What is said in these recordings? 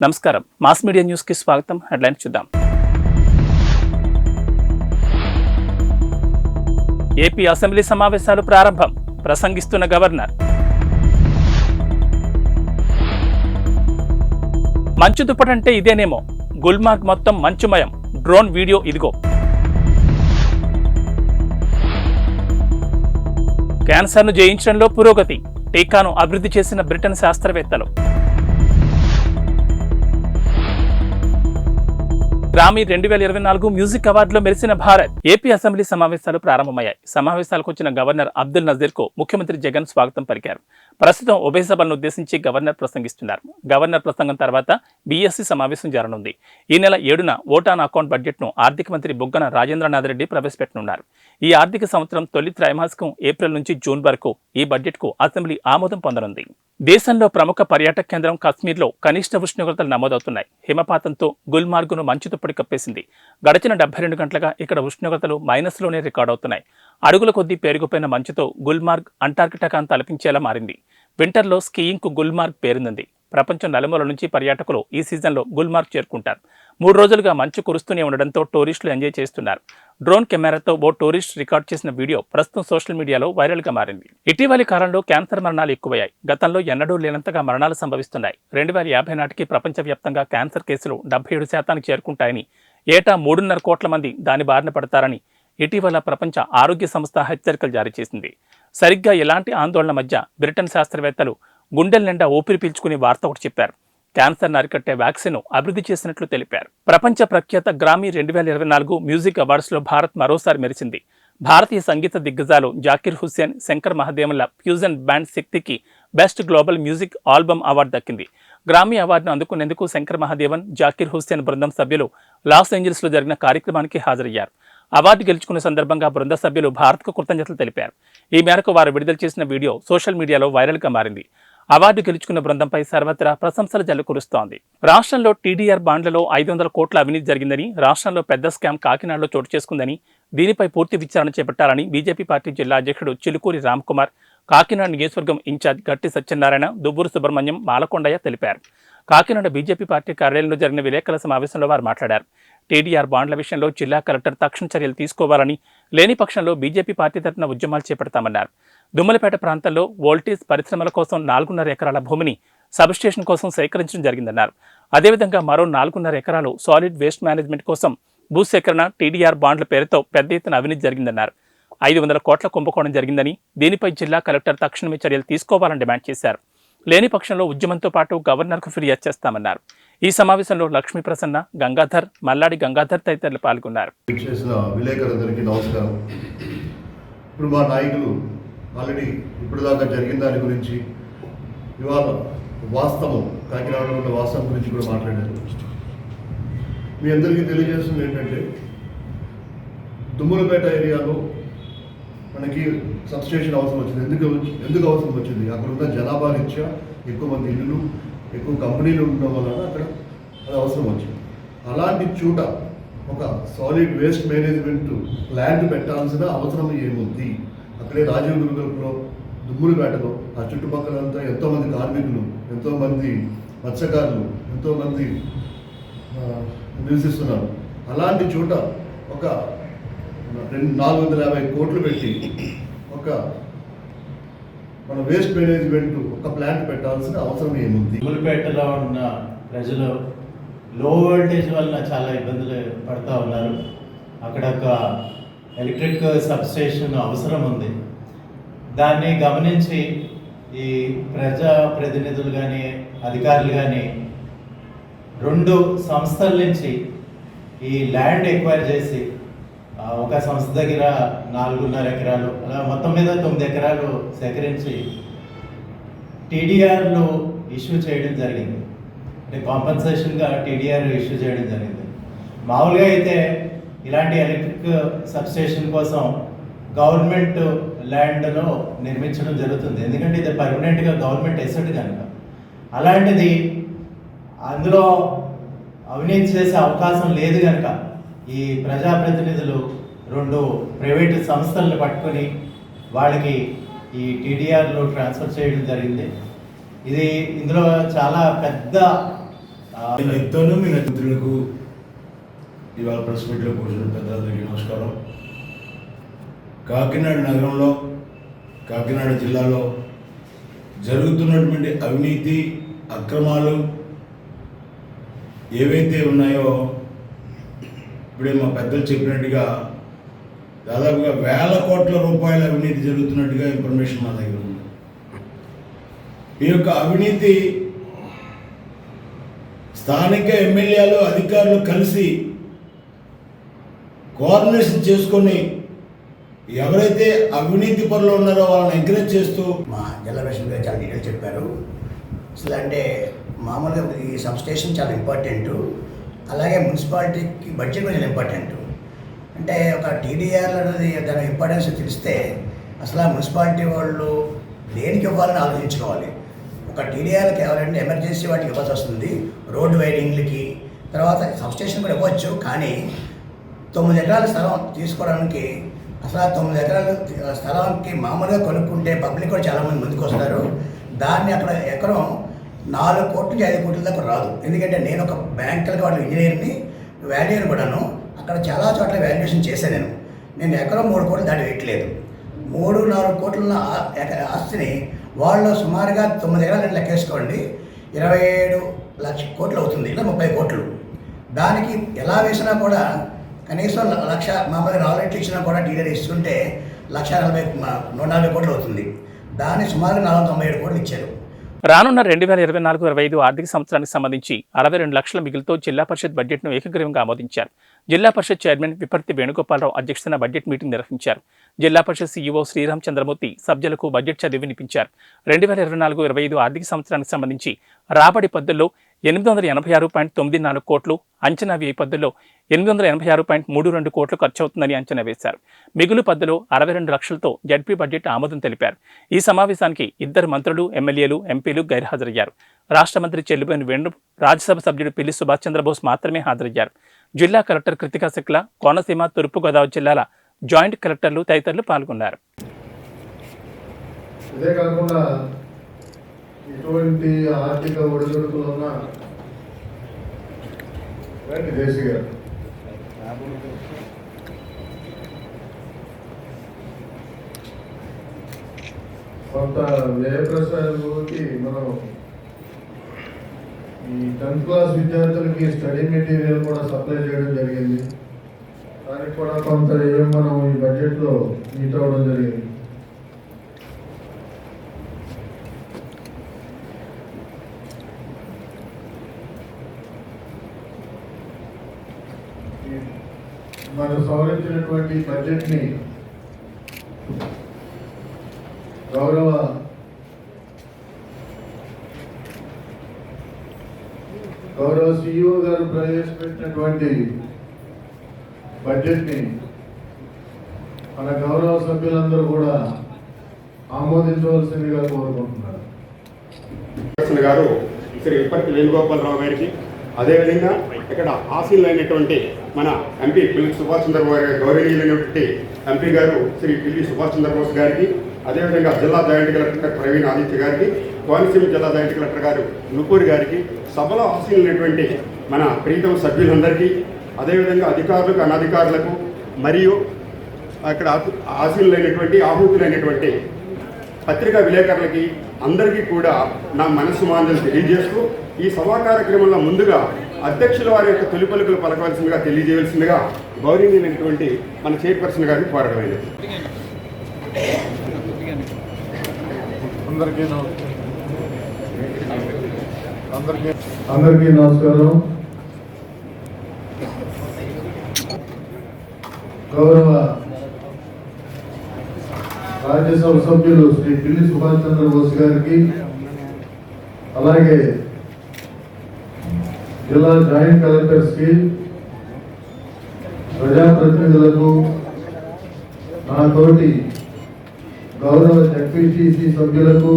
నమస్కారం. Mass media news కి స్వాగతం. హెడ్లైన్స్ చూద్దాం. ఏపీ అసెంబ్లీ సమావేశాలు ప్రారంభం. ప్రసంగిస్తున్న గవర్నర్. మంచు దుప్పటంటే ఇదేనేమో, గుల్మార్గ్ మొత్తం మంచుమయం. డ్రోన్ వీడియో ఇదిగో. క్యాన్సర్ను జయించడంలో పురోగతి. టీకాను అభివృద్ధి చేసిన బ్రిటన్ శాస్త్రవేత్తలు. గ్రామీ 2024 మ్యూజిక్ అవార్డులో మెరిసిన భారత్. ఏపీ అసెంబ్లీ సమావేశాలు ప్రారంభమయ్యాయి. సమావేశాలకు వచ్చిన గవర్నర్ అబ్దుల్ నజీర్ కు ముఖ్యమంత్రి జగన్ స్వాగతం పలికారు. ప్రస్తుతం ఉభయ సభలను ఉద్దేశించి గవర్నర్ ప్రసంగిస్తున్నారు. గవర్నర్ ప్రసంగం తర్వాత బీఎస్సీ సమావేశం జరగనుంది. ఈ నెల 7న ఓట్ ఆన్ అకౌంట్ బడ్జెట్ ను ఆర్థిక మంత్రి బుగ్గన రాజేంద్రనాథ్ రెడ్డి ప్రవేశపెట్టనున్నారు. ఈ ఆర్థిక సంవత్సరం తొలి త్రైమాసికం ఏప్రిల్ నుంచి జూన్ వరకు ఈ బడ్జెట్ కు అసెంబ్లీ ఆమోదం పొందనుంది. దేశంలో ప్రముఖ పర్యాటక కేంద్రం కశ్మీర్లో కనిష్ట ఉష్ణోగ్రతలు నమోదవుతున్నాయి. హిమపాతంతో గుల్మార్గును మంచు దుప్పటి కప్పేసింది. గడిచిన 72 గంటలుగా ఇక్కడ ఉష్ణోగ్రతలు మైనస్లోనే రికార్డవుతున్నాయి. అడుగుల కొద్దీ పేరుకుపోయిన మంచుతో గుల్మార్గ్ అంటార్కిటికాను తలపించేలా మారింది. వింటర్లో స్కీయింగ్ కు గుల్మార్గ్ పేరుంది. ప్రపంచం నలుమూల నుంచి పర్యాటకులు ఈ సీజన్లో గుల్మార్గ్ చేరుకుంటారు. 3 రోజులుగా మంచు కురుస్తూనే ఉండడంతో టూరిస్టులు ఎంజాయ్ చేస్తున్నారు. డ్రోన్ కెమెరాతో ఓ టూరిస్ట్ రికార్డ్ చేసిన వీడియో ప్రస్తుతం సోషల్ మీడియాలో వైరల్గా మారింది. ఇటీవలి కాలంలో క్యాన్సర్ మరణాలు ఎక్కువయ్యాయి. గతంలో ఎన్నడూ లేనంతగా మరణాలు సంభవిస్తున్నాయి. 2050 నాటికి ప్రపంచవ్యాప్తంగా క్యాన్సర్ కేసులు 77% చేరుకుంటాయని, ఏటా 3.5 కోట్ల మంది దాని బారిన పడతారని ఇటీవల ప్రపంచ ఆరోగ్య సంస్థ హెచ్చరికలు జారీ చేసింది. సరిగ్గా ఇలాంటి ఆందోళన మధ్య బ్రిటన్ శాస్త్రవేత్తలు గుండెల నిండా ఊపిరి పీల్చుకుని వార్త ఒకటి చెప్పారు. క్యాన్సర్ అరికట్టే వ్యాక్సిన్ అభివృద్ధి చేసినట్లు తెలిపారు. ప్రపంచ ప్రఖ్యాత గ్రామీ 2024 మ్యూజిక్ అవార్డ్స్లో భారత్ మరోసారి మెరిసింది. భారతీయ సంగీత దిగ్గజాలు జాకిర్ హుస్సేన్, శంకర్ మహాదేవన్ల ఫ్యూజన్ బ్యాండ్ శక్తికి best global music album award దక్కింది. గ్రామీ అవార్డును అందుకునేందుకు శంకర్ మహాదేవన్, జాకిర్ హుస్సేన్ బృందం సభ్యులు లాస్ ఏంజల్స్లో జరిగిన కార్యక్రమానికి హాజరయ్యారు. అవార్డు గెలుచుకున్న సందర్భంగా బృంద సభ్యులు భారత్కు కృతజ్ఞతలు తెలిపారు. ఈ మేరకు వారు విడుదల చేసిన వీడియో సోషల్ మీడియాలో వైరల్గా మారింది. అవార్డు గెలుచుకున్న బృందంపై సర్వత్రా ప్రశంసల జల్లు కురుస్తోంది. రాష్ట్రంలో టీడీఆర్ బాండ్లలో 500 కోట్ల అవినీతి జరిగిందని, రాష్ట్రంలో పెద్ద స్కామ్ కాకినాడలో చోటు చేసుకుందని, దీనిపై పూర్తి విచారణ చేపట్టాలని బీజేపీ పార్టీ జిల్లా అధ్యక్షుడు చిలుకూరి రామ్కుమార్, కాకినాడ నియోజకవర్గం ఇన్ఛార్జ్ గట్టి సత్యనారాయణ, దువ్వూరు సుబ్రహ్మణ్యం, మాలకొండయ్య తెలిపారు. కాకినాడ బీజేపీ పార్టీ కార్యాలయంలో జరిగిన విలేకరుల సమావేశంలో వారు మాట్లాడారు. టీడీఆర్ బాండ్ల విషయంలో జిల్లా కలెక్టర్ తక్షణ చర్యలు తీసుకోవాలని, లేని పక్షంలో బీజేపీ పార్టీ తరఫున ఉద్యమాలు చేపడతామన్నారు. దుమ్మలపేట ప్రాంతంలో వోల్టేజ్ పరిశ్రమల కోసం 4.5 ఎకరాల భూమిని సబ్స్టేషన్ కోసం సేకరించడం జరిగిందన్నారు. అదేవిధంగా మరో 4.5 ఎకరాలు సాలిడ్ వేస్ట్ మేనేజ్మెంట్ కోసం భూసేకరణ, టీడీఆర్ బాండ్ల పేరుతో పెద్ద ఎత్తున అవినీతి జరిగిందన్నారు. 500 కోట్ల కుంభకోణం జరిగిందని, దీనిపై జిల్లా కలెక్టర్ తక్షణమే చర్యలు తీసుకోవాలని డిమాండ్ చేశారు. లేని పక్షంలో ఉద్యమంతో పాటు గవర్నర్కు ఫిర్యాదు చేస్తామన్నారు. ఈ సమావేశంలో లక్ష్మీ ప్రసన్న, గంగాధర్, మల్లాడి గంగాధర్ తదితరులు పాల్గొన్నారు. విలేకరులందరికీ నమస్కారం. ఇప్పుడు మా నాయకులు ఆల్రెడీ ఇప్పుడు దాకా జరిగిన దాని గురించి, ఇవాళ వాస్తవం, కాకినాడలో ఉన్న వాస్తవం గురించి కూడా మాట్లాడారు. మీ అందరికీ తెలియజేస్తుంది ఏంటంటే, దుమ్ములపేట ఏరియాలో మనకి సబ్స్టేషన్ అవసరం వచ్చింది. ఎందుకు అవసరం వచ్చింది? అక్కడ ఉన్న జనాభా రీత్యా ఎక్కువ మంది ఇల్లులు, ఎక్కువ కంపెనీలు ఉండడం వలన అక్కడ అది అవసరం వచ్చింది. అలాంటి చోట ఒక సాలిడ్ వేస్ట్ మేనేజ్మెంట్ ప్లాంట్ పెట్టాల్సిన అవసరం ఏముంది? అక్కడే రాజీవ్ గురుకులంలో, దుమ్ములపేటలో, ఆ చుట్టుపక్కలంతా ఎంతోమంది కార్మికులు, ఎంతోమంది మత్స్యకారులు, ఎంతోమంది నివసిస్తున్నారు. అలాంటి చోట ఒక 450 కోట్లు పెట్టి ఒక మన వేస్ట్ మేనేజ్మెంట్ ఒక ప్లాంట్ పెట్టాల్సిన అవసరం ఏముంది? దుమ్ములపేటలో ఉన్న ప్రజలు లో వోల్టేజ్ వల్ల చాలా ఇబ్బందులు పడుతూ ఉన్నారు. అక్కడ ఒక ఎలక్ట్రిక్ సబ్స్టేషన్ అవసరం ఉంది. దాన్ని గమనించి ఈ ప్రజా ప్రతినిధులు కానీ, అధికారులు కానీ 2 సంస్థల నుంచి ఈ ల్యాండ్ ఎక్వైర్ చేసి, ఒక సంస్థ దగ్గర 4.5 ఎకరాలు, అలా మొత్తం మీద 9 ఎకరాలు సేకరించి టీడీఆర్లు ఇష్యూ చేయడం జరిగింది. అంటే కాంపన్సేషన్గా టీడీఆర్ ఇష్యూ చేయడం జరిగింది. మామూలుగా అయితే ఇలాంటి ఎలక్ట్రిక్ సబ్స్టేషన్ కోసం గవర్నమెంట్ ల్యాండ్లో నిర్మించడం జరుగుతుంది. ఎందుకంటే ఇది పర్మనెంట్గా గవర్నమెంట్ ఎసెట్ కనుక. అలాంటిది అందులో అవినీతి చేసే అవకాశం లేదు కనుక ఈ ప్రజాప్రతినిధులు 2 ప్రైవేటు సంస్థలను పట్టుకొని వాళ్ళకి ఈ టీడీఆర్లో ట్రాన్స్ఫర్ చేయడం జరిగింది. ఇందులో చాలా పెద్ద నేను చెప్తాను మీ మిత్రులకు ఇవాళ ప్రెస్ మీట్లో కూర్చున్న పెద్దలందరికీ నమస్కారం. కాకినాడ నగరంలో కాకినాడ జిల్లాలో జరుగుతున్నటువంటి అవినీతి అక్రమాలు ఏవైతే ఉన్నాయో ఇప్పుడే మా పెద్దలు చెప్పినట్టుగా దాదాపుగా వేల కోట్ల రూపాయల అవినీతి జరుగుతున్నట్టుగా ఇన్ఫర్మేషన్ మా దగ్గర ఉంది. ఈ యొక్క అవినీతి స్థానిక ఎమ్మెల్యేలు అధికారులు కలిసి కోఆర్డినేషన్ చేసుకొని ఎవరైతే అవినీతి పనులు ఉన్నారో వాళ్ళని ఎంకరేజ్ చేస్తూ మా జిల్లా పరిషత్ గారు చాలా డీటెయిల్ చెప్పారు. అసలు అంటే మామూలుగా ఈ సబ్ స్టేషన్ చాలా ఇంపార్టెంట్, అలాగే మున్సిపాలిటీకి బడ్జెట్ కూడా చాలా ఇంపార్టెంట్. అంటే ఒక టీడీఆర్ అనేది దాని ఇంపార్టెన్స్ తెలిస్తే అసలు ఆ మున్సిపాలిటీ వాళ్ళు దేనికి ఇవ్వాలని ఆలోచించుకోవాలి. ఒక టీడీఆర్ కేవలంటే ఎమర్జెన్సీ వాటికి ఇవ్వాల్సి వస్తుంది, రోడ్డు వైడింగ్లకి. తర్వాత సబ్ స్టేషన్ కూడా ఇవ్వచ్చు, కానీ 9 ఎకరాల స్థలం తీసుకోవడానికి అసలు 9 ఎకరాల స్థలానికి మామూలుగా కొనుక్కుంటే పబ్లిక్ కూడా చాలామంది ముందుకు వస్తారు. దాన్ని అక్కడ ఎకరం 4 కోట్ల నుంచి 5 కోట్ల దాకా రాదు. ఎందుకంటే నేను ఒక బ్యాంకులకి వాళ్ళ ఇంజనీర్ని వాల్యూని కూడాను అక్కడ చాలా చోట్ల వాల్యుయేషన్ చేశాను. నేను ఎకరం 3 కోట్లు దాటి వేయట్లేదు. 3-4 కోట్ల ఆస్తిని వాళ్ళు సుమారుగా 9 ఎకరాలు లెక్కేసుకోండి, 27 లక్షల కోట్లు అవుతుంది, ఇలా 30 కోట్లు. దానికి ఎలా వేసినా కూడా కనీసం 1,00,000 మామూలుగా 4 రెట్లు ఇచ్చినా కూడా టీడీఆర్ ఇస్తుంటే 140 కోట్లు అవుతుంది. దాన్ని సుమారు 497 కోట్లు ఇచ్చారు. రానున్న 2024-25 ఆర్థిక సంవత్సరానికి సంబంధించి 62 లక్షల మిగులుతో జిల్లా పరిషత్ బడ్జెట్ను ఏకగ్రీవంగా ఆమోదించారు. జిల్లా పరిషత్ చైర్మన్ విపర్తి వేణుగోపాలరావు అధ్యక్షతన బడ్జెట్ మీటింగ్ నిర్వహించారు. జిల్లా పరిషత్ సీఈఓ శ్రీరామ్ చంద్రమూర్తి సభ్యులకు బడ్జెట్ చదివి వినిపించారు. 2024-25 ఆర్థిక సంవత్సరానికి సంబంధించి రాబడి పద్ధతుల్లో 886.94 కోట్లు, అంచనా వ్యయ పద్ధతుల్లో 886.32 కోట్లు ఖర్చవుతుందని అంచనా వేశారు. మిగులు పద్ధతిలో 62 లక్షలతో జడ్పీ బడ్జెట్ ఆమోదం తెలిపారు. ఈ సమావేశానికి 2 మంత్రులు, ఎమ్మెల్యేలు, ఎంపీలు గైర్హాజరయ్యారు. రాష్ట్ర మంత్రి చెల్లుబోయిన వేణు, రాజ్యసభ సభ్యుడు పిల్లి సుభాష్ చంద్రబోస్ మాత్రమే హాజరయ్యారు. జిల్లా కలెక్టర్ కృతికా శుక్లా, కోనసీమ, తూర్పుగోదావరి జిల్లాల జాయింట్ కలెక్టర్లు తదితరులు పాల్గొన్నారు. ఇదే కాకుండా ఇటువంటి ఆర్థిక ఒడిదుడుకులు ఉన్న దేశీ గారు కొంత వ్యయ ప్రసారాలకి మనం ఈ 10th క్లాస్ విద్యార్థులకి స్టడీ మెటీరియల్ కూడా సప్లై చేయడం జరిగింది. దానికి కూడా కొంత ఏం మనం ఈ బడ్జెట్లో మీట్ అవ్వడం జరిగింది. మనం సవరించినటువంటి బడ్జెట్ని గౌరవ సీఈఓ గారు ప్రవేశపెట్టినటువంటి బడ్జెట్ని మన గౌరవ సభ్యులందరూ కూడా ఆమోదించవలసిందిగా కోరుకుంటున్నారు. గారు శ్రీ విపర్తి వేణుగోపాలరావు గారికి, అదేవిధంగా ఇక్కడ ఆశీనులైనటువంటి మన ఎంపీ పిల్లి సుభాష్ చంద్రబోస్ గారి గౌరవనీయులైనటువంటి ఎంపీ గారు శ్రీ పిల్లి సుభాష్ చంద్రబోస్ గారికి, అదేవిధంగా జిల్లా జాయింట్ కలెక్టర్ ప్రవీణ్ ఆదిత్య గారికి, కోనసీమ జిల్లా జాయింట్ కలెక్టర్ గారు నుపూరి గారికి, సభలో ఆశీనులైనటువంటి మన ప్రీతం సభ్యులందరికీ, అదేవిధంగా అధికారులకు, అనధికారులకు, మరియు అక్కడ ఆశీనులైనటువంటి ఆహూతులైనటువంటి పత్రికా విలేకరులకి అందరికీ కూడా నా మనస్సు మాందలు తెలియజేస్తూ ఈ సభా కార్యక్రమంలో ముందుగా అధ్యక్షుల వారి యొక్క తొలి పలుకులు పలకవలసిందిగా తెలియజేయవలసిందిగా గౌరవనీయులైనటువంటి మన చైర్పర్సన్ గారిని కోరడమైనది. అందరికీ నమస్కారం. గౌరవ రాజ్యసభ సభ్యులు శ్రీ పిల్లి సుభాష్ చంద్రబోస్ గారికి, అలాగే జిల్లా జాయింట్ కలెక్టర్స్కి, ప్రజాప్రతినిధులకు, నాతోటి గౌరవ జడ్పీటీసీ సభ్యులకు,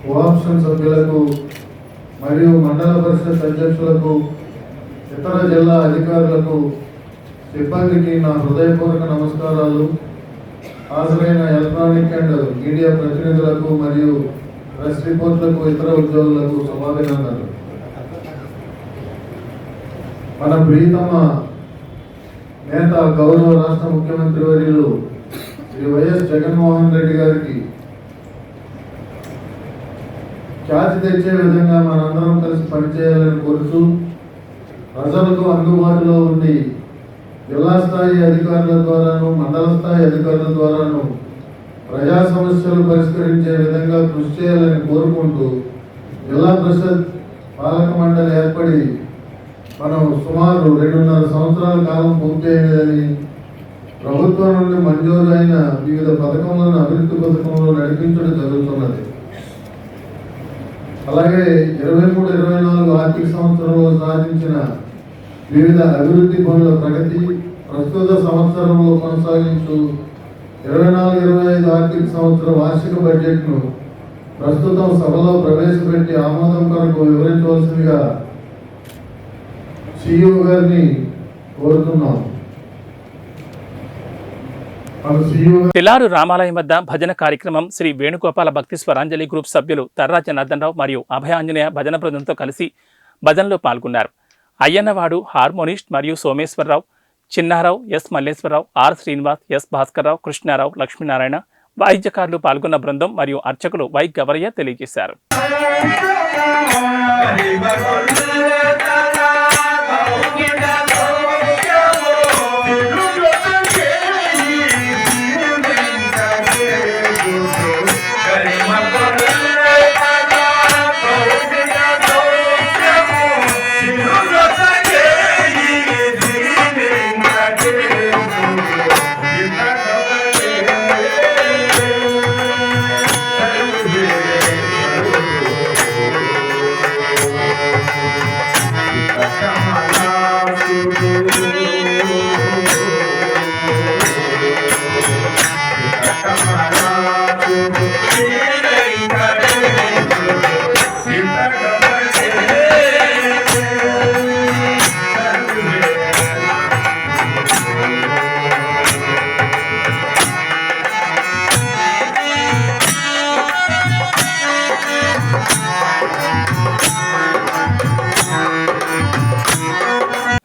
కోఆప్షన్ సభ్యులకు మరియు మండల పరిషత్ అధ్యక్షులకు, ఇతర జిల్లా అధికారులకు, సిబ్బందికి నా హృదయపూర్వక నమస్కారాలు. హాజరైన ఎలక్ట్రానిక్ అండ్ మీడియా ప్రతినిధులకు మరియు ప్రెస్ రిపోర్ట్లకు, ఇతర ఉద్యోగులకు శుభాభినందనలు. మన ప్రియతమ నేత గౌరవ రాష్ట్ర ముఖ్యమంత్రి వర్యులు శ్రీ వైఎస్ జగన్మోహన్ రెడ్డి గారికి ఖ్యాతి తెచ్చే విధంగా మనందరం కలిసి పనిచేయాలని కోరుతూ ప్రజలకు అందుబాటులో ఉండి జిల్లా స్థాయి అధికారుల ద్వారాను మండల స్థాయి అధికారుల ద్వారాను ప్రజా సమస్యలు పరిష్కరించే విధంగా కృషి చేయాలని కోరుకుంటూ జిల్లా పరిషత్ పాలక మండలి ఏర్పడి మనం సుమారు 2.5 సంవత్సరాల కాలం పూర్తయినదని ప్రభుత్వం నుండి మంజూరు అయిన వివిధ పథకములను అభివృద్ధి పథకంలో నడిపించడం జరుగుతున్నది. అలాగే 23-24 ఆర్థిక సంవత్సరంలో సాధించిన వివిధ అభివృద్ధి పనుల ప్రగతి, ప్రస్తుత సంవత్సరంలో కొనసాగించు 24-25 ఆర్థిక సంవత్సర వార్షిక బడ్జెట్ను ప్రస్తుతం సభలో ప్రవేశపెట్టి ఆమోదం కొరకు వివరించవలసిందిగా సిఇఓ గారిని కోరుతున్నాం. తెలారు రామాలయం వద్ద భజన కార్యక్రమం శ్రీ వేణుగోపాల భక్తి స్వరాంజలి గ్రూప్ సభ్యులు తర్రా జనార్దన్ రావు మరియు అభయ ఆంజనేయ భజన బృందంతో కలిసి భజనలో పాల్గొన్నారు. అయ్యన్నవాడు హార్మోనిస్ట్ మరియు Someswararao, Chinnarao, S Malleswararao, R Srinivas, S Bhaskarrao, Krishnarao, Lakshminarayana, వాయిద్యకారులు పాల్గొన్న బృందం మరియు అర్చకులు వై గవరయ్య తెలియజేశారు.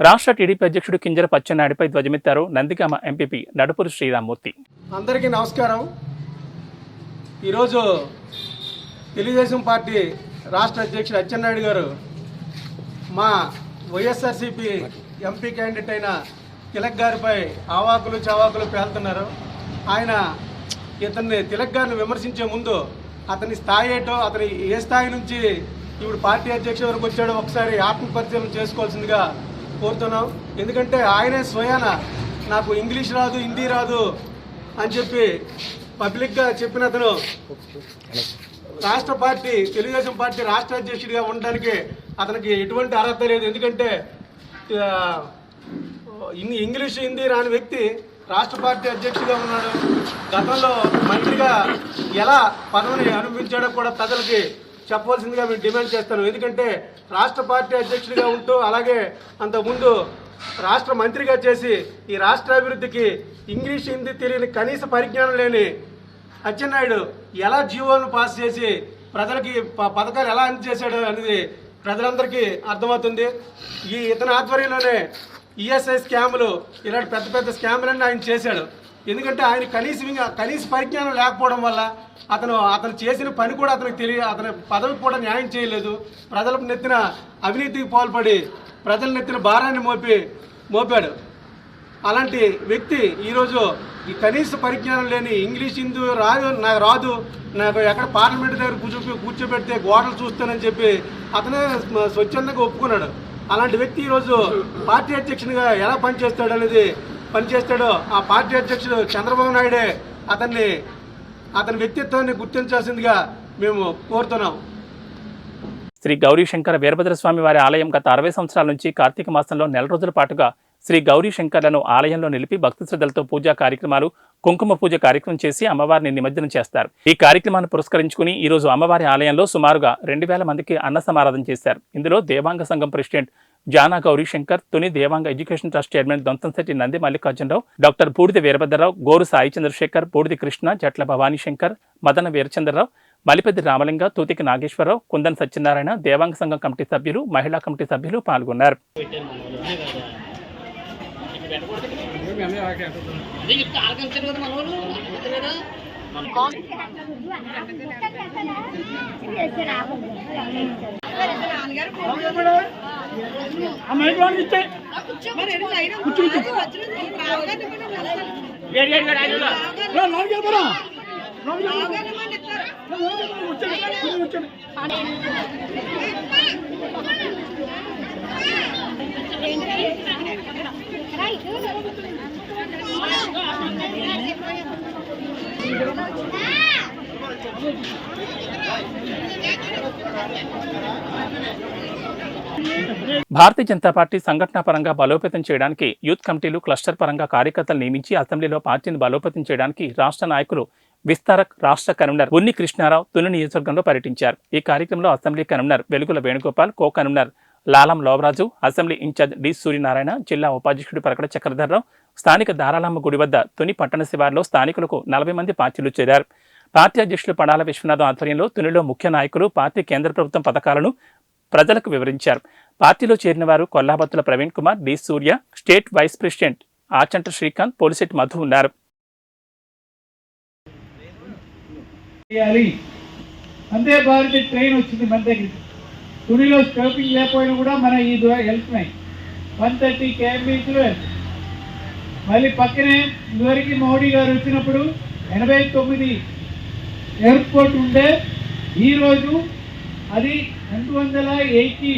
రాష్ట్ర టీడీపీ అధ్యక్షుడు కింజర అచ్చెన్నాయుడుపై ధ్వజమెత్తారు నందిగామ ఎంపీపీ నడుపురు శ్రీరామ్మూర్తి. అందరికీ నమస్కారం. ఈరోజు తెలుగుదేశం పార్టీ రాష్ట్ర అధ్యక్షుడు అచ్చెన్నాయుడు గారు మా వైఎస్ఆర్సీపీ ఎంపీ క్యాండిడేట్ అయిన తిలక్ గారిపై ఆవాకులు చవాకులు పేలుతున్నారు. ఆయన తిలక్ గారిని విమర్శించే ముందు అతని స్థాయి ఏంటో, అతని ఏ స్థాయి నుంచి ఇప్పుడు పార్టీ అధ్యక్షుడి వరకు వచ్చాడో ఒకసారి ఆత్మపరిచయం చేసుకోవాల్సిందిగా కోరుతున్నాం. ఎందుకంటే ఆయనే స్వయాన నాకు ఇంగ్లీష్ రాదు, హిందీ రాదు అని చెప్పి పబ్లిక్గా చెప్పిన అతను తెలుగుదేశం పార్టీ రాష్ట్ర అధ్యక్షుడిగా ఉండడానికి అతనికి ఎటువంటి అర్హత లేదు. ఎందుకంటే ఇంగ్లీష్ హిందీ రాని వ్యక్తి రాష్ట్ర పార్టీ అధ్యక్షుడిగా ఉన్నాడు. గతంలో మంత్రిగా ఎలా పదవిని అనుభవించాడో కూడా ప్రజలకి చెప్పవలసిందిగా మేము డిమాండ్ చేస్తాను. ఎందుకంటే రాష్ట్ర పార్టీ అధ్యక్షుడిగా ఉంటూ అలాగే అంతకుముందు రాష్ట్ర మంత్రిగా చేసి ఈ రాష్ట్ర అభివృద్ధికి ఇంగ్లీష్ హిందీ తెలియని కనీస పరిజ్ఞానం లేని అచ్చెన్నాయుడు ఎలా జీవోలను పాస్ చేసి ప్రజలకి పథకాలు ఎలా అందజేశాడు అనేది ప్రజలందరికీ అర్థమవుతుంది. ఇతని ఆధ్వర్యంలోనే ఈఎస్ఐ స్కాములు ఇలాంటి పెద్ద పెద్ద స్కాములన్నీ ఆయన చేశాడు. ఎందుకంటే ఆయన కనీస పరిజ్ఞానం లేకపోవడం వల్ల అతను చేసిన పని కూడా అతని పదవికి కూడా న్యాయం చేయలేదు. ప్రజలకు నెత్తిన అవినీతికి పాల్పడి ప్రజల నెత్తిన భారాన్ని మోపాడు. అలాంటి వ్యక్తి ఈరోజు ఈ కనీస పరిజ్ఞానం లేని ఇంగ్లీష్ హిందీ నాకు రాదు, నాకు ఎక్కడ పార్లమెంట్ దగ్గర కూర్చోబెడితే గోడలు చూస్తానని చెప్పి అతనే స్వచ్ఛందంగా ఒప్పుకున్నాడు. అలాంటి వ్యక్తి ఈరోజు పార్టీ అధ్యక్షునిగా ఎలా పనిచేస్తాడో ఆ పార్టీ అధ్యక్షుడు చంద్రబాబు నాయుడే అతని వ్యక్తిత్వాన్ని గుర్తించాల్సిందిగా మేము కోరుతున్నాం. శ్రీ గౌరీ శంకర వీరభద్రస్వామి వారి ఆలయం గత 60 సంవత్సరాల నుంచి కార్తీక మాసంలో 4 రోజుల పాటుగా శ్రీ గౌరీ శంకర్లను ఆలయంలో నిలిపి భక్తి శ్రద్ధలతో పూజా కార్యక్రమాలు, కుంకుమ పూజ కార్యక్రమం చేసి అమ్మవారిని నిమజ్జనం చేస్తారు. ఈ కార్యక్రమాన్ని పురస్కరించుకుని ఈ రోజు అమ్మవారి ఆలయంలో సుమారుగా 2000 మందికి అన్న సమారాధన చేశారు. ఇందులో దేవాంగ సంఘం president Jana Gauri Shankar, Tuni Devanga education trust chairman Donthamsetti Nandi Mallikarjunarao, doctor Budida Veerabhadrarao, గోరు సాయి చంద్రశేఖర్, బూడిది కృష్ణ, జట్ల భవానీ శంకర్, మదన వీరచంద్రరావు, మలిపెద్ది రామలింగ, తూతికి నాగేశ్వరరావు, కుందన్ సత్యనారాయణ, దేవాంగ సంఘం కమిటీ సభ్యులు, మహిళా కమిటీ సభ్యులు పాల్గొన్నారు. భారతీయ జనతా పార్టీ సంఘటన పరంగా బలోపేతం చేయడానికి యూత్ కమిటీలు, క్లస్టర్ పరంగా కార్యకర్తలు నియమించి అసెంబ్లీలో పార్టీని బలోపేతం చేయడానికి రాష్ట్ర నాయకులు విస్తారక్ రాష్ట్ర కన్వీనర్ ఉన్ని కృష్ణారావు తుని నియోజకవర్గంలో పర్యటించారు. ఈ కార్యక్రమంలో assembly convenor Velugula Venugopal, co convenor Lalam Lovaraju, assembly in charge D Suryanarayana, జిల్లా ఉపాధ్యక్షుడు పరకడ చక్రధర్రావు, స్థానిక దారాలమ్మ గుడి వద్ద తుని పట్టణ శివారులో స్థానికులకు 40 మంది పార్టీలు చేరారు. పార్టీ అధ్యక్షులు పడాల విశ్వనాథం ఆధ్వర్యంలో తునిలో ముఖ్య నాయకులు పార్టీ కేంద్ర ప్రభుత్వం పథకాలను ప్రజలకు వివరించారు. పార్టీలో చేరిన వారు Kollabathula Praveen Kumar, D Surya, state vice president Achanta Srikanth, Polisetti Madhu ఉన్నారు. అంతే భారత ట్రైన్ వచ్చింది మన దగ్గరికి. తునిలో స్టాపింగ్ లేకపోయినా కూడా మన ఈ వెళ్తున్నాయి. 130 km వెళ్తాయి. మళ్ళీ పక్కనే ఇదివరకు మోడీ గారు వచ్చినప్పుడు 89 ఎయిర్పోర్ట్ ఉండే, ఈరోజు అది 280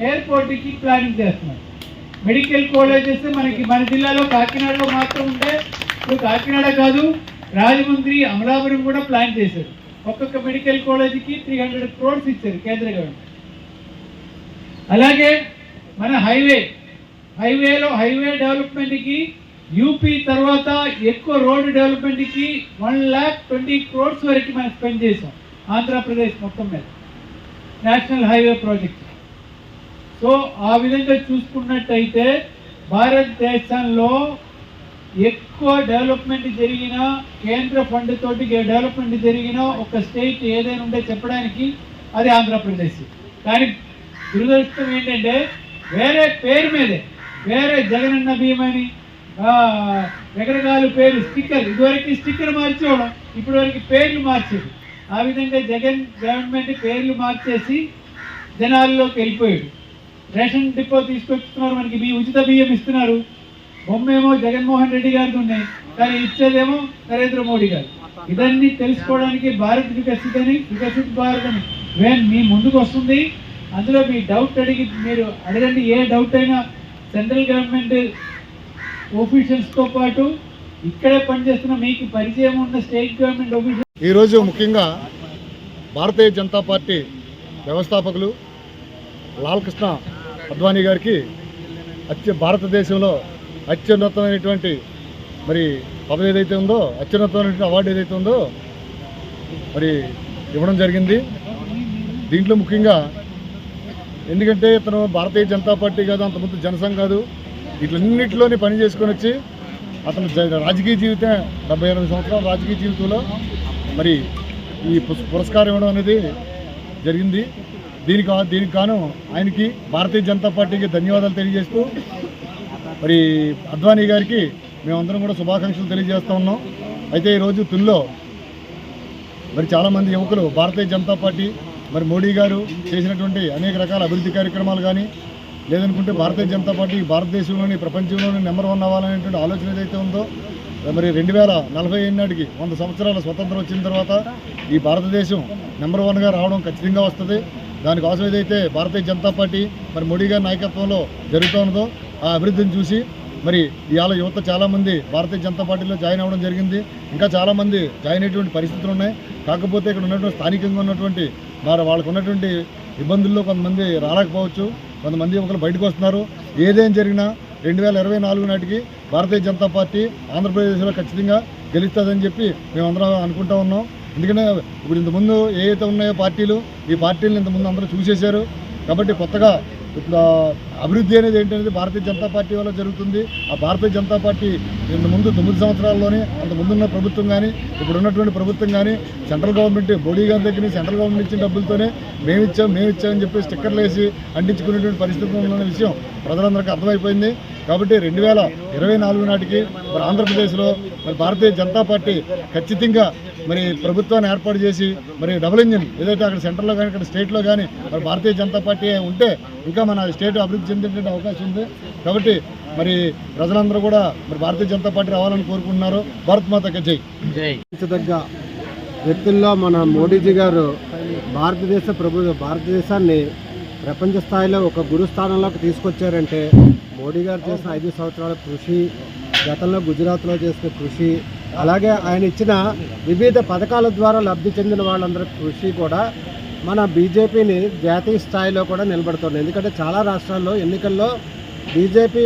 ఎయిర్పోర్ట్కి ప్లానింగ్ చేస్తున్నారు. మెడికల్ కాలేజెస్ మన జిల్లాలో కాకినాడలో మాత్రం ఉంటే ఇప్పుడు కాకినాడ కాదు, రాజమండ్రి, అమలాపురం కూడా ప్లాన్ చేశారు. ఒక్కొక్క మెడికల్ కాలేజీకి 300 crores ఇచ్చారు కేంద్ర గవర్నమెంట్. అలాగే మన హైవే డెవలప్మెంట్కి యూపీ తర్వాత ఎక్కువ రోడ్డు డెవలప్మెంట్కి 120 crores వరకు మనం స్పెండ్ చేసాం ఆంధ్రప్రదేశ్ మొత్తం మీద నేషనల్ హైవే ప్రాజెక్ట్. సో ఆ విధంగా చూసుకున్నట్టయితే భారతదేశంలో ఎక్కువ డెవలప్మెంట్ జరిగిన, కేంద్ర ఫండ్ తోటి డెవలప్మెంట్ జరిగిన ఒక స్టేట్ ఏదైనా ఉంటే చెప్పడానికి అది ఆంధ్రప్రదేశ్. కానీ దురదృష్టం ఏంటంటే వేరే పేరు మీదే, వేరే జగనన్న భీమని రకరకాల పేరు స్టిక్కర్, ఇదివరకు స్టిక్కర్ మార్చేవాళ్ళం, ఇప్పటి వరకు పేర్లు మార్చేది. ఆ విధంగా జగన్ గవర్నమెంట్ పేర్లు మార్చేసి జనాల్లోకి వెళ్ళిపోయాడు. రేషన్ డిపో తీసుకొస్తున్నారు, మనకి మీ ఉచిత బియ్యం ఇస్తున్నారు. బొమ్మేమో జగన్మోహన్ రెడ్డి గారికి ఉన్నాయి, కానీ ఇచ్చేదేమో నరేంద్ర మోడీ గారు. ఇదన్నీ తెలుసుకోవడానికి భారత్ వికసిత్ భారత్ అని మీ ముందుకు వస్తుంది. అందులో మీ డౌట్ మీరు అడగండి. ఏ డౌట్ అయినా సెంట్రల్ గవర్నమెంట్ ఆఫీషియల్స్తో పాటు ఇక్కడే పనిచేస్తున్న మీకు పరిచయం ఉన్న స్టేట్ గవర్నమెంట్ ఆఫీషియల్. ఈరోజు ముఖ్యంగా భారతీయ జనతా పార్టీ వ్యవస్థాపకులు లాల్ కృష్ణ అద్వానీ గారికి భారతదేశంలో అత్యున్నతమైనటువంటి మరి పదవి ఏదైతే ఉందో, అత్యున్నతమైనటువంటి అవార్డు ఏదైతే ఉందో మరి ఇవ్వడం జరిగింది. దీంట్లో ముఖ్యంగా ఎందుకంటే ఇతను భారతీయ జనతా పార్టీ కాదు, అంతకుముందు జనసంఘ్ కాదు, వీటిలన్నింటిలోనే పని చేసుకొని వచ్చి అతను రాజకీయ జీవితం 78 సంవత్సరాల రాజకీయ జీవితంలో మరి ఈ పురస్కారం ఇవ్వడం అనేది జరిగింది. దీనికి గాను ఆయనకి భారతీయ జనతా పార్టీకి ధన్యవాదాలు తెలియజేస్తూ మరి అద్వానీ గారికి మేమందరం కూడా శుభాకాంక్షలు తెలియజేస్తూ ఉన్నాం. అయితే ఈరోజు తుల్లో మరి చాలామంది యువకులు భారతీయ జనతా పార్టీ మరి మోడీ గారు చేసినటువంటి అనేక రకాల అభివృద్ధి కార్యక్రమాలు కానీ, లేదనుకుంటే భారతీయ జనతా పార్టీ భారతదేశంలోని ప్రపంచంలోని నెంబర్ 1 అవ్వాలనేటువంటి ఆలోచన ఏదైతే ఉందో, మరి 2040 నాటికి 100 సంవత్సరాల స్వతంత్రం వచ్చిన తర్వాత ఈ భారతదేశం నెంబర్ 1గా రావడం ఖచ్చితంగా వస్తుంది. దానికోసం ఏదైతే భారతీయ జనతా పార్టీ మరి మోడీ గారి నాయకత్వంలో జరుగుతూ ఉన్నదో ఆ అభివృద్ధిని చూసి మరి ఇవాళ యువత చాలామంది భారతీయ జనతా పార్టీలో జాయిన్ అవ్వడం జరిగింది. ఇంకా చాలామంది జాయిన్ అయ్యేటువంటి పరిస్థితులు ఉన్నాయి. కాకపోతే ఇక్కడ ఉన్నటువంటి స్థానికంగా ఉన్నటువంటి వాళ్ళకు ఉన్నటువంటి ఇబ్బందుల్లో కొంతమంది రాలేకపోవచ్చు, కొంతమంది యువకులు బయటకు వస్తున్నారు. ఏదేం జరిగినా 2024 నాటికి భారతీయ జనతా పార్టీ ఆంధ్రప్రదేశ్లో ఖచ్చితంగా గెలుస్తుందని చెప్పి మేమందరం అనుకుంటూ ఉన్నాం. ఎందుకంటే ఇప్పుడు ఇంతకుముందు ఏవైతే ఉన్నాయో పార్టీలు, ఈ పార్టీలను ఇంతకుముందు అందరూ చూసేశారు. కాబట్టి కొత్తగా అభివృద్ధి అనేది ఏంటనేది భారతీయ జనతా పార్టీ వల్ల జరుగుతుంది. ఆ భారతీయ జనతా పార్టీ ముందు 9 సంవత్సరాల్లోనే అంత ముందున్న ప్రభుత్వం కానీ ఇప్పుడు ఉన్నటువంటి ప్రభుత్వం కానీ సెంట్రల్ గవర్నమెంట్ మోడీ గారి దగ్గర సెంట్రల్ గవర్నమెంట్ ఇచ్చిన డబ్బులతోనే మేమిచ్చామని చెప్పి స్టిక్కర్లు వేసి అంటించుకునేటువంటి పరిస్థితి ఉన్న విషయం ప్రజలందరికీ అర్థమైపోయింది. కాబట్టి 2024 నాటికి మరి ఆంధ్రప్రదేశ్లో మరి భారతీయ జనతా పార్టీ ఖచ్చితంగా మరి ప్రభుత్వాన్ని ఏర్పాటు చేసి మరి డబుల్ ఇంజిన్ ఏదైతే అక్కడ సెంట్రల్లో కానీ ఇక్కడ స్టేట్లో కానీ మరి భారతీయ జనతా పార్టీ ఉంటే ఇంకా మన స్టేట్ అభివృద్ధి చెందేటువంటి అవకాశం ఉంది. కాబట్టి మరి ప్రజలందరూ కూడా మరి భారతీయ జనతా పార్టీ రావాలని కోరుకుంటున్నారు. భారత్ మాతకి జై. దగ్గ వ్యక్తుల్లో మన మోడీజీ గారు భారతదేశాన్ని ప్రపంచ స్థాయిలో ఒక గురుస్థానంలోకి తీసుకొచ్చారంటే మోడీ గారు చేసిన 5 సంవత్సరాల కృషి, గతంలో గుజరాత్లో చేసిన కృషి, అలాగే ఆయన ఇచ్చిన వివిధ పథకాల ద్వారా లబ్ధి చెందిన వాళ్ళందరి కృషి కూడా మన బీజేపీని జాతీయ స్థాయిలో కూడా నిలబడుతుంది. ఎందుకంటే చాలా రాష్ట్రాల్లో ఎన్నికల్లో బీజేపీ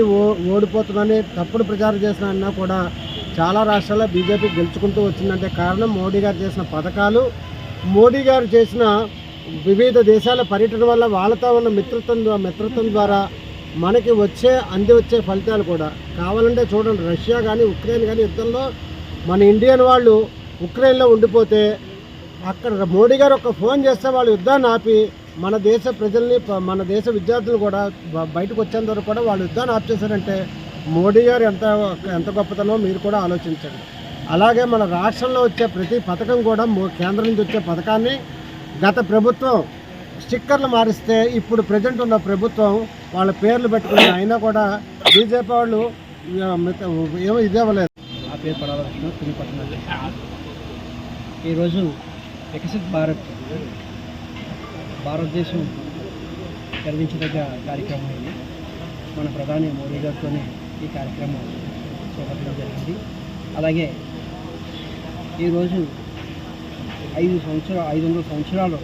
ఓడిపోతుందని తప్పుడు ప్రచారం చేసినా కూడా చాలా రాష్ట్రాల్లో బీజేపీ గెలుచుకుంటూ వచ్చిందంటే కారణం మోడీ గారు చేసిన పథకాలు, మోడీ గారు చేసిన వివిధ దేశాల పర్యటన వల్ల వాళ్ళతో ఉన్న మిత్రత్వం ద్వారా మనకి వచ్చే ఫలితాలు కూడా. కావాలంటే చూడండి, రష్యా కానీ ఉక్రెయిన్ కానీ యుద్ధంలో మన ఇండియన్ వాళ్ళు ఉక్రెయిన్లో ఉండిపోతే అక్కడ మోడీ గారు ఒక ఫోన్ చేస్తే వాళ్ళు యుద్ధాన్ని ఆపి మన దేశ ప్రజల్ని మన దేశ విద్యార్థులు కూడా బయటకు వచ్చేంత వరకు కూడా వాళ్ళు యుద్ధాన్ని ఆప్ చేశారంటే మోడీ గారు ఎంత గొప్పతనో మీరు కూడా ఆలోచించండి. అలాగే మన రాష్ట్రంలో వచ్చే ప్రతి పథకం కూడా కేంద్రం నుంచి వచ్చే పథకాన్ని గత ప్రభుత్వం స్టిక్కర్లు మారిస్తే ఇప్పుడు ప్రజెంట్ ఉన్న ప్రభుత్వం వాళ్ళ పేర్లు పెట్టుకుని అయినా కూడా బీజేపీ వాళ్ళు ఏమో ఇదే అవ్వలేదు. ఆ పేరు పడవలసిన కొన్ని పట్టణాలు ఈరోజు వికసిత్ భారతదేశం గర్వించదగ్గ కార్యక్రమం ఇది. మన ప్రధాని మోడీ గారితోనే ఈ కార్యక్రమం చేపట్టడం జరిగింది. అలాగే ఈరోజు 500 సంవత్సరాలు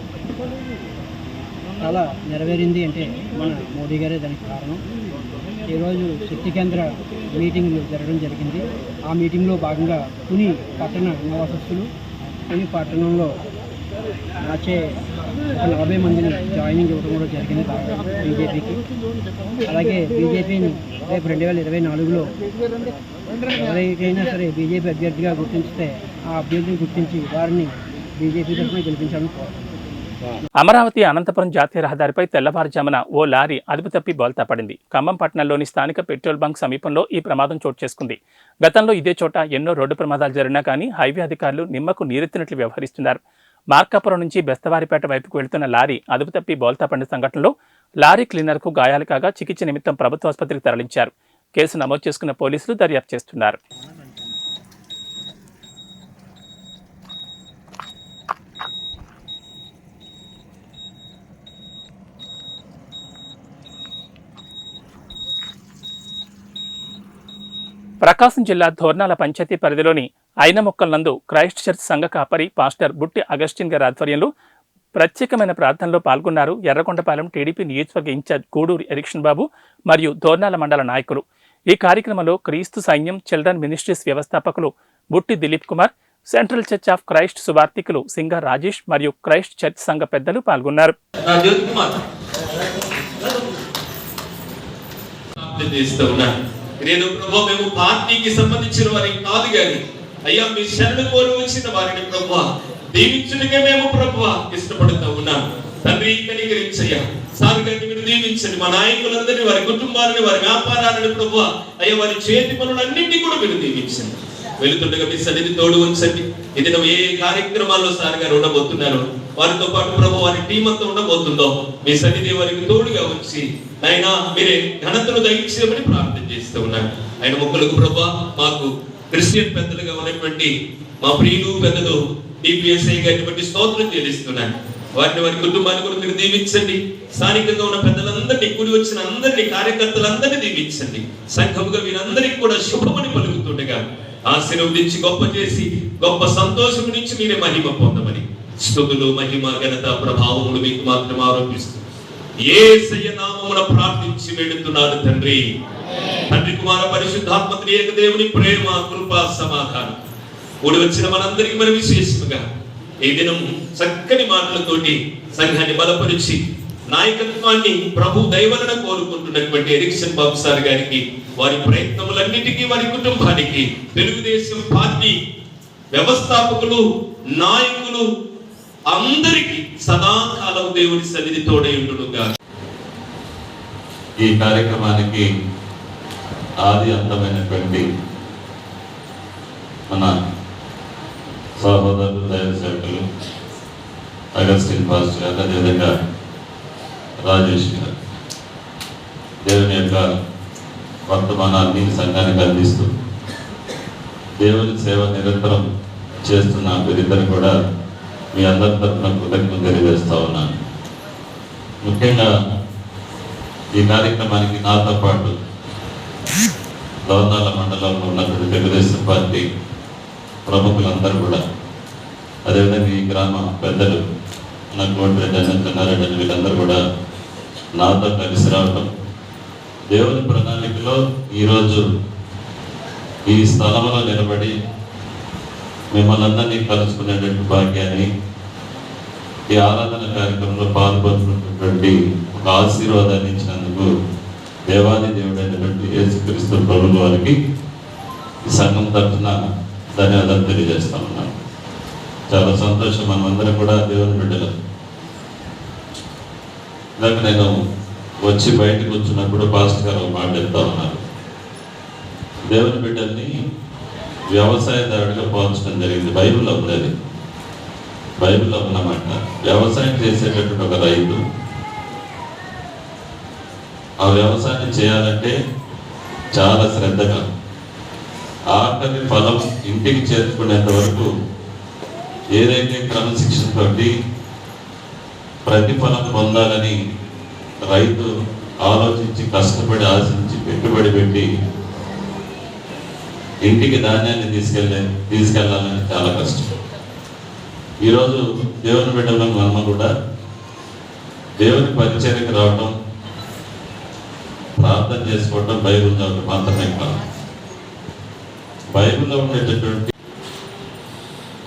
చాలా నెరవేరింది అంటే మన మోడీ గారే దానికి కారణం. ఈరోజు శక్తి కేంద్ర మీటింగ్లు జరగడం జరిగింది. ఆ మీటింగ్లో భాగంగా తుని పట్టణ నివాసస్తులు తుని పట్టణంలో నాచే 40 మందిని జాయినింగ్ ఇవ్వడం కూడా జరిగింది బీజేపీకి. అలాగే బీజేపీని రేపు 2024లో ఎవరైనా సరే బీజేపీ అభ్యర్థిగా గుర్తించితే ఆ అభ్యర్థిని గుర్తించి వారిని బీజేపీ తరఫున గెలిపించాలని కోరుతున్నాను. అమరావతి అనంతపురం జాతీయ రహదారిపై తెల్లవారుజామున ఓ లారీ అదుపు తప్పి బోల్తా పడింది. ఖమ్మం పట్టణంలోని స్థానిక పెట్రోల్ బంక్ సమీపంలో ఈ ప్రమాదం చోటు చేసుకుంది. గతంలో ఇదే చోట ఎన్నో రోడ్డు ప్రమాదాలు జరిగినా కానీ హైవే అధికారులు నిమ్మకు నీరెత్తినట్లు వ్యవహరిస్తున్నారు. మార్కాపురం నుంచి బెస్తవారిపేట వైపుకు వెళ్తున్న లారీ అదుపు తప్పి బోల్తా పడిన సంఘటనలో లారీ క్లీనర్కు గాయాలు కాగా చికిత్స నిమిత్తం ప్రభుత్వ ఆసుపత్రికి తరలించారు. కేసు నమోదు చేసుకున్న పోలీసులు దర్యాప్తు చేస్తున్నారు. ప్రకాశం జిల్లా ధోర్నాల పంచాయతీ పరిధిలోని ఐనమొక్కల నందు క్రైస్ట్ చర్చ్ సంఘ కాపరి పాస్టర్ బుట్టి అగస్టిన్ గారి ఆధ్వర్యంలో ప్రత్యేకమైన ప్రార్థనలో పాల్గొన్నారు ఎర్రగొండపాలెం టీడీపీ నియోజకవర్గ ఇన్ఛార్జ్ గూడూరు ఎరిక్షన్ బాబు మరియు ధోర్నాల మండల నాయకులు. ఈ కార్యక్రమంలో క్రీస్తు సైన్యం చిల్డ్రన్ మినిస్ట్రీస్ వ్యవస్థాపకులు Butti Dileep Kumar, central church of Christ సువార్థికులు సింగ రాజేష్ మరియు క్రైస్ట్ చర్చ్ సంఘ పెద్దలు పాల్గొన్నారు. నేను ప్రభు మేము పార్టీకి సంబంధించిన వారికి కాదు కానీ అయ్యా మీ శరణు కోరి వచ్చిన వారిని ప్రభు దీవించునిగా మేము ప్రభు ఇష్టపడుతూ ఉన్నాం. తండ్రి కనికరించయ్యా, సార్ గారిని మీరు దీవించండి. మా నాయకులందరినీ, వారి కుటుంబాలని, వారి వ్యాపారాలను ప్రభు అయ్యా వారి చేతి పనులన్నింటినీ కూడా మీరు దీవించండి. వెళుతుండగా మీ సన్నిధి తోడు ఉంచండి. ఇది ఏ కార్యక్రమాల్లో సార్ గారు ఉండబోతున్నారు, వారితో పాటు ప్రభు వారి టీం అంతా ఉండబోతుందో మీ సన్నిధి వారికి తోడుగా ఉంచి ఆయన మీరే ఘనతను దయచేయమని ప్రార్థన చేస్తూ ఉన్నాను. ఆయన మొక్కలకు ప్రభు మాకు క్రిస్టియన్ పెద్దలుగా ఉన్నటువంటి మా ప్రియులు పెద్దలు డిపిఎస్ఐ గారిని బట్టి స్తోత్రం చెల్లిస్తున్నాను. వారిని వారి కుటుంబాన్ని కూడా మీరు దీవించండి. స్థానికంగా ఉన్న పెద్దలందరినీ, కూడి వచ్చిన అందరినీ, కార్యకర్తలందరినీ దీవించండి. సంఘముగా వీరందరికీ కూడా శుభమని పలుకుతుండగా ఆశీర్వదించి గొప్ప చేసి గొప్ప సంతోషం నుంచి మీరే మహిమ పొందమని స్తుతులు, మహిమ, ఘనత, ప్రభావములు మీకు మాత్రం ఆరోపిస్తూ యేసయ్య నామమున ప్రార్థించి వేడుతున్నాను తండ్రి. తండ్రి, కుమార, పరిశుద్ధాత్మ త్రియేక దేవుని ప్రేమ, కృప, సమాధానం కూడి వచ్చిన మనందరికీ మరి విశేషముగా ఈ దినం చక్కని మాటలతోటి సంఘాన్ని బలపరిచి నాయకత్వాన్ని ప్రభు దయవలన కోరుకుంటున్నటువంటి ఎరిక్సన్ బాబు సార్ గారికి, వారి ప్రయత్నములన్నిటికీ, వారి కుటుంబానికి, తెలుగుదేశం పార్టీ వ్యవస్థాపకులు, నాయకులు అందరికీ సదాకాలం దేవుడి సన్నిధి తోడైండునుగా. ఈ కార్యక్రమానికి ఆది అంతమైనటువంటి మన సహోదరులు, దైవ సేవకులు అగస్టిన్ పాస్టర్ గారు, అదేవిధంగా రాజేష్ గారు దేవుని యొక్క వర్తమానాన్ని సంఘానికి అందిస్తూ దేవుని సేవ నిరంతరం చేస్తున్న వీరిద్దరు కూడా మీ అందరి తరఫున కృతజ్ఞతలు తెలియజేస్తా ఉన్నాను. ముఖ్యంగా ఈ కార్యక్రమానికి నాతో పాటు దోర్నాల మండలంలో ఉన్నటువంటి తెలుగుదేశం పార్టీ ప్రముఖులందరూ కూడా, అదేవిధంగా ఈ గ్రామ పెద్దలు నక్కువరెడ్డి చెన్నారెడ్డి, వీళ్ళందరూ కూడా నాతో కలిసి రావడం, దేవుని ప్రణాళికలో ఈరోజు ఈ స్థలంలో నిలబడి మిమ్మల్ని అందరినీ కలుసుకునేటువంటి భాగ్యాన్ని, ఈ ఆరాధన కార్యక్రమంలో పాల్గొంటున్నటువంటి ఒక ఆశీర్వాదాన్ని ఇచ్చినందుకు దేవాది దేవుడైనటువంటి యేసుక్రీస్తు ప్రభువు వారికి ఈ సంఘం తరఫున ధన్యవాదాలు తెలియజేస్తా ఉన్నాను. చాలా సంతోషం. మనమందరం కూడా దేవుని బిడ్డలు. ఇందాక నేను వచ్చి బయటకు వచ్చినప్పుడు పాస్టర్ గారు ఒక మాట చెప్తా ఉన్నారు. దేవుని బిడ్డల్ని వ్యవసాయదారుడిగా పోల్చడం జరిగింది. బైబిల్లో ఉంది, బైబిల్లో ఉన్నమాట. వ్యవసాయం చేసేటటువంటి ఒక రైతు ఆ వ్యవసాయం చేయాలంటే చాలా శ్రద్ధగా, ఆఖరి ఫలం ఇంటికి చేర్చుకునేంత వరకు ఏదైతే క్రమశిక్షణతోటి ప్రతిఫలం పొందాలని రైతు ఆలోచించి, కష్టపడి, ఆశించి, పెట్టుబడి పెట్టి ఇంటికి ధాన్యాన్ని తీసుకెళ్ళాలని చాలా కష్టం. ఈరోజు దేవుని బిడ్డలో మనం కూడా దేవుని పరిచర్యకు రావటం, ప్రార్థన చేసుకోవటం బైబిల్ చదవటం మాత్రమే కాదు. బైబిల్లో ఉండేటటువంటి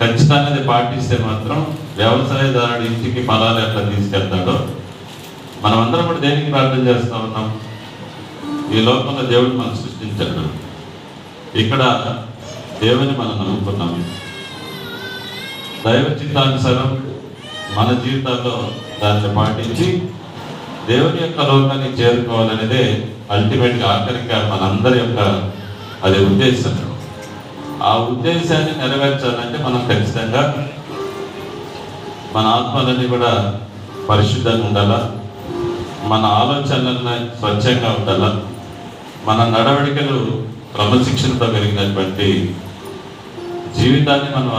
ఖచ్చితంగా పాటిస్తే మాత్రం వ్యవసాయదారుడు ఇంటికి ఫలాలు ఎట్లా తీసుకెళ్తాడో, మనమందరం కూడా దేనికి ప్రార్థన చేస్తూ ఉన్నాం? ఈ లోకంలో దేవుడు మనం సృష్టించాడు, ఇక్కడ దేవుని మనం నమ్ముకున్నాం. దైవ చిత్తానుసారం మన జీవితాల్లో దాన్ని పాటించి దేవుని యొక్క లోకాన్ని చేరుకోవాలనేదే అల్టిమేట్గా, ఆఖరిగా మనందరి యొక్క అది ఉద్దేశం. ఆ ఉద్దేశాన్ని నెరవేర్చాలంటే మనం ఖచ్చితంగా మన ఆత్మలన్నీ కూడా పరిశుద్ధంగా ఉండాలా, మన ఆలోచనలన్నీ స్వచ్ఛంగా ఉండాలా, మన నడవడికలు క్రమశిక్షణతో కలిగినటువంటి జీవితాన్ని మనం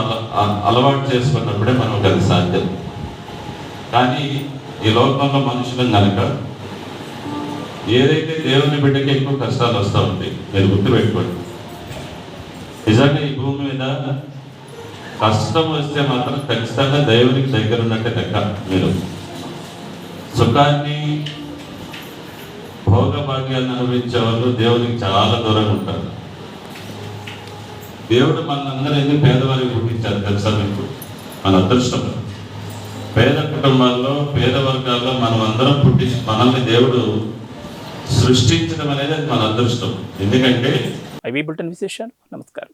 అలవాటు చేసుకున్నప్పుడే మనకు అది సాధ్యం. కానీ ఈ లోకంలో మనుషులను కనుక ఏదైతే దేవుని బిడ్డకి ఎక్కువ కష్టాలు వస్తూ ఉంటాయి, మీరు గుర్తుపెట్టుకోండి. నిజంగా ఈ భూమి మీద కష్టం వస్తే మాత్రం ఖచ్చితంగా దేవునికి దగ్గర ఉన్నట్టే లెక్క. మీరు సుఖాన్ని, భోగభాగ్యాన్ని అనుభవించే వాళ్ళు దేవునికి చాలా దూరంగా ఉంటారు. దేవుడు మనందరూ ఎందుకు పేదవారికి పుట్టించారు తెలుసా మీకు? మన అదృష్టం. పేద కుటుంబాల్లో, పేద వర్గాల్లో మనం అందరం మనల్ని దేవుడు సృష్టించడం అనేది మన అదృష్టం. ఎందుకంటే ఐవీ బులెటిన్ విశేషాలు. నమస్కారం.